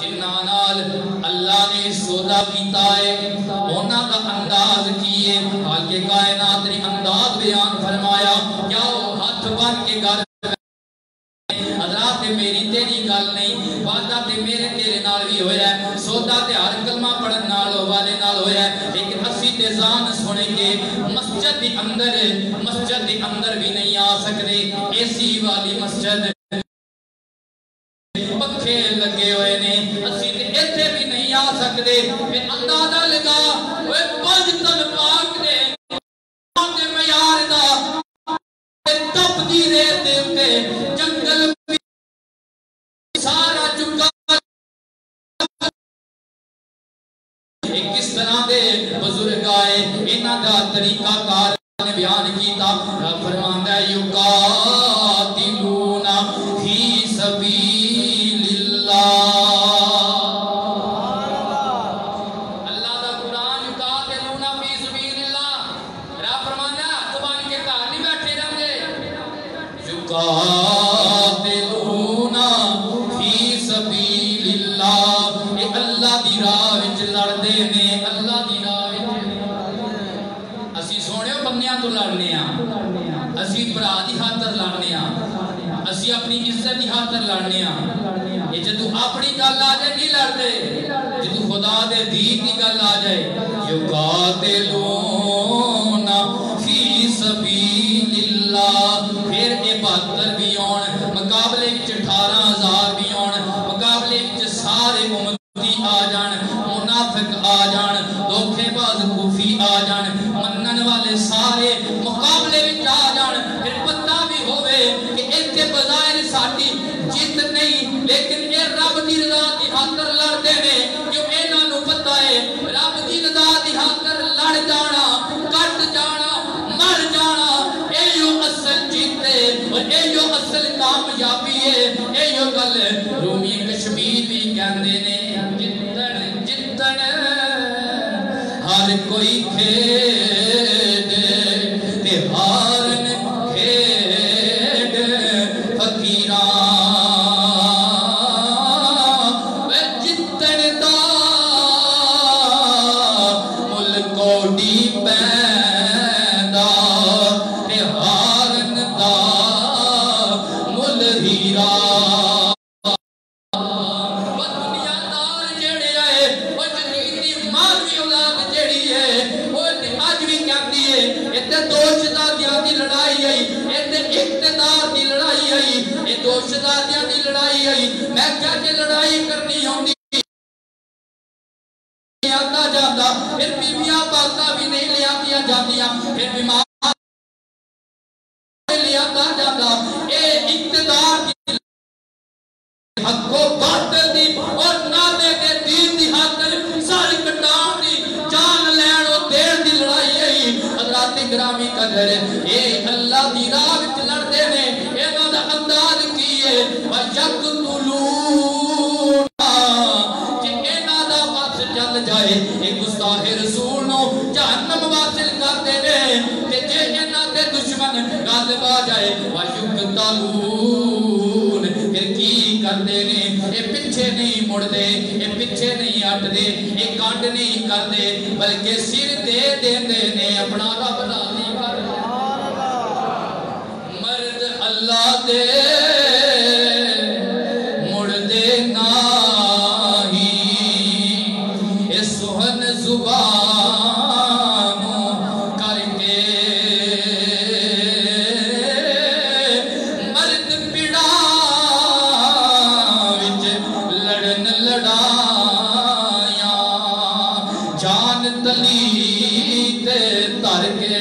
جنہاں نال اللہ نے سودا کیتا ہے انہاں دا انداز کیے حالکہ کائنات نے انداز بیان فرمایا کیا وہ ہاتھ بن کے گل حضرات میری تیری گل نہیں وعدہ تے میرے تیرے نال بھی ہویا ہے سودا تے ہر کلمہ پڑھن نال والے نال ہویا ہے لیکن اسی تے زان سن کے مسجد دے اندر بھی نہیں آ سکتے اے سی والی مسجد پکھے لگے ہوئے نے اسی تے ایتھے بھی نہیں آ سکتے میں اندازہ لگا اوے 5 تن پاک دے معیار دا تپ دی ریت دے اوتے جنگل سارا چکا کس طرح دے بزرگ آئے انہاں دا طریقہ کار نے بیان کیتا رب فرماندا ہے یقاتلون فی سبیل اللہ دا قرآن یقاتلون فی سبیل اللہ رب فرماندا ہے ہاتھ بن کے گھر نہیں بیٹھے رہندے یقاتلون فی سبیل اللہ اے اللہ دی راہ وچ لڑدے نے اللہ دی راہ اسی سونے بندیاں تو لڑنے ہاں اسی برا دی خاطر لڑنے ہاں اسی اپنی عزت دی خاطر لڑنے ہاں یہ جدو اپنی گل آ جائے نہیں لڑتے جدو خدا دے دین دی گل آ جائے یقاتلون فی سبیل اللہ پھر 72 بھی آن مقابلے وچ 18,000 بھی آن مقابلے وچ سارے امتی آ جان منافق آ جان دھوکے باز کوفی آ جان منن والے سارے مقابلے وچ آ جان پھر پتہ بھی ہوئے کہ ایتھے بظاہر ساڈی جیت نہیں لیکن اے رب دی رضا دی خاطر لڑدے نے جو انہاں نوں پتہ ہے رب دی رضا دی خاطر لڑ جانا کٹ جانا مر جانا ایو اصل جیت ہے اور ایو اصل کامیابی ہے ایو گل رومی کشمیر بھی کہندے نے جتن ہر کوئی کھیڈ تے ہارن کھیڈ فقیراں وے جتن دا ملکوڈی پیندا تے ہارن دا مل ہیرا دوشداریاں دی لڑائی آئی اقتدار دی لڑائی آئی دوشداریاں دی لڑائی آئی میں کیا کہ لڑائی کرنی ہوندی آتا جاتا پھر بیویاں پاکا بھی نہیں لے آتیاں جاتیاں پھر بیمار لے آتا جاتا اے اقتدار دی حق و باطل دی اور نادے کے دین دی خاطر ساری کٹان دی جان لین و دیر دی لڑائی آئی حضرات گرامی قدر اے اللہ دی راہ وچ لڑدے نے انہاں دا انداز کیے وَيَقْتُلُونَ کہ انہاں دا پاس چل جائے اے گستاخ رسول نو جہنم واصل کر دے نے تے جے انہاں دے دشمن غالب آ جائے وَيُقْتَلُونَ پھر کی کر دے نے اے پیچھے نہیں مڑ دے اے پیچھے نہیں ہٹ دے اے کانڈ نہیں کر دے بلکہ سر دے دے نے اپنا رب راضی کر مرد اللہ دے مڑ دے ناہی اے سہن زبانوں کر کے مرد پڑا لڑایا جان تلی تے تر کے